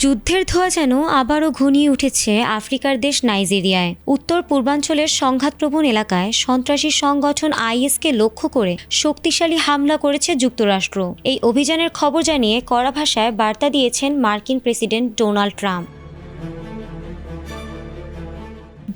যুদ্ধের ধোঁয়া যেন আবারও ঘনিয়ে উঠেছে আফ্রিকার দেশ নাইজেরিয়ায়। উত্তর পূর্বাঞ্চলের সংঘাতপ্রবণ এলাকায় সন্ত্রাসী সংগঠন আইএসকে লক্ষ্য করে শক্তিশালী হামলা করেছে যুক্তরাষ্ট্র। এই অভিযানের খবর জানিয়ে কড়া ভাষায় বার্তা দিয়েছেন মার্কিন president Donald Trump.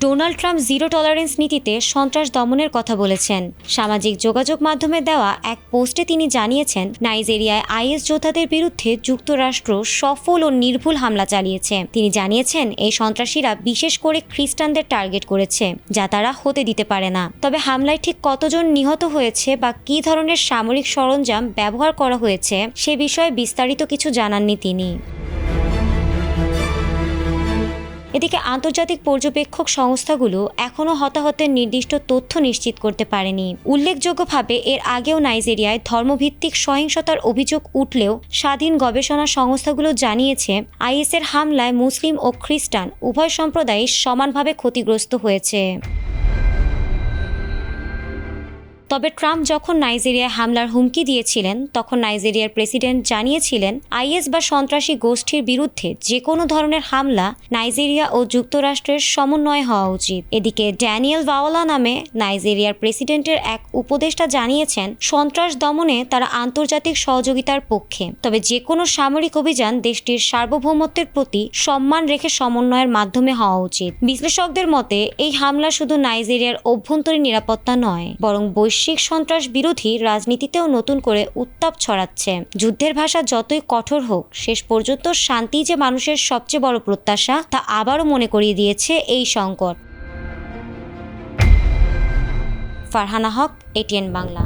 Donald Trump zero tolerance নীতিতে সন্ত্রাস দমনের কথা বলেছেন। সামাজিক যোগাযোগ মাধ্যমে দেওয়া এক পোস্টে তিনি জানিয়েছেন, নাইজেরিয়ায় আইএস যোদ্ধাদের বিরুদ্ধে যুক্তরাষ্ট্র সফল ও নির্ভুল হামলা চালিয়েছে। তিনি জানিয়েছেন, এই সন্ত্রাসীরা বিশেষ করে খ্রিস্টানদের টার্গেট করেছে, যা তারা হতে দিতে পারে না। তবে হামলায় ঠিক কতজন নিহত হয়েছে বা কী ধরনের সামরিক সরঞ্জাম ব্যবহার করা হয়েছে সে বিষয়ে বিস্তারিত কিছু জানাননি তিনি। এদিকে আন্তর্জাতিক পর্যবেক্ষক সংস্থাগুলো এখনও হতাহতের নির্দিষ্ট তথ্য নিশ্চিত করতে পারেনি। উল্লেখযোগ্যভাবে এর আগেও নাইজেরিয়ায় ধর্মভিত্তিক সহিংসতার অভিযোগ উঠলেও স্বাধীন গবেষণা সংস্থাগুলো জানিয়েছে, আইএসের হামলায় মুসলিম ও খ্রিস্টান উভয় সম্প্রদায়ই সমানভাবে ক্ষতিগ্রস্ত হয়েছে। তবে ট্রাম্প যখন নাইজেরিয়ায় হামলার হুমকি দিয়েছিলেন, তখন নাইজেরিয়ার প্রেসিডেন্ট জানিয়েছিলেন, আইএস বা সন্ত্রাসী গোষ্ঠীর বিরুদ্ধে যে কোনো ধরনের হামলা নাইজেরিয়া ও যুক্তরাষ্ট্রের সমন্বয়ে হওয়া উচিত। এদিকে ড্যানিয়েল ভাওয়ালা নামে নাইজেরিয়ার প্রেসিডেন্টের এক উপদেষ্টা জানিয়েছেন, সন্ত্রাস দমনে তারা আন্তর্জাতিক সহযোগিতার পক্ষে, তবে যে কোনো সামরিক অভিযান দেশটির সার্বভৌমত্বের প্রতি সম্মান রেখে সমন্বয়ের মাধ্যমে হওয়া উচিত। বিশ্লেষকদের মতে এই হামলা শুধু নাইজেরিয়ার অভ্যন্তরীণ নিরাপত্তা নয়, বরং বৈশ্বিক সন্ত্রাস বিরোধী রাজনীতিতেও নতুন করে উত্তাপ ছড়াচ্ছে। যুদ্ধের ভাষা যতই কঠোর হোক, শেষ পর্যন্ত শান্তি যে মানুষের সবচেয়ে বড় প্রত্যাশা, তা আবারও মনে করিয়ে দিয়েছে এই সংকট। ফারহানা হক, এটিএন বাংলা।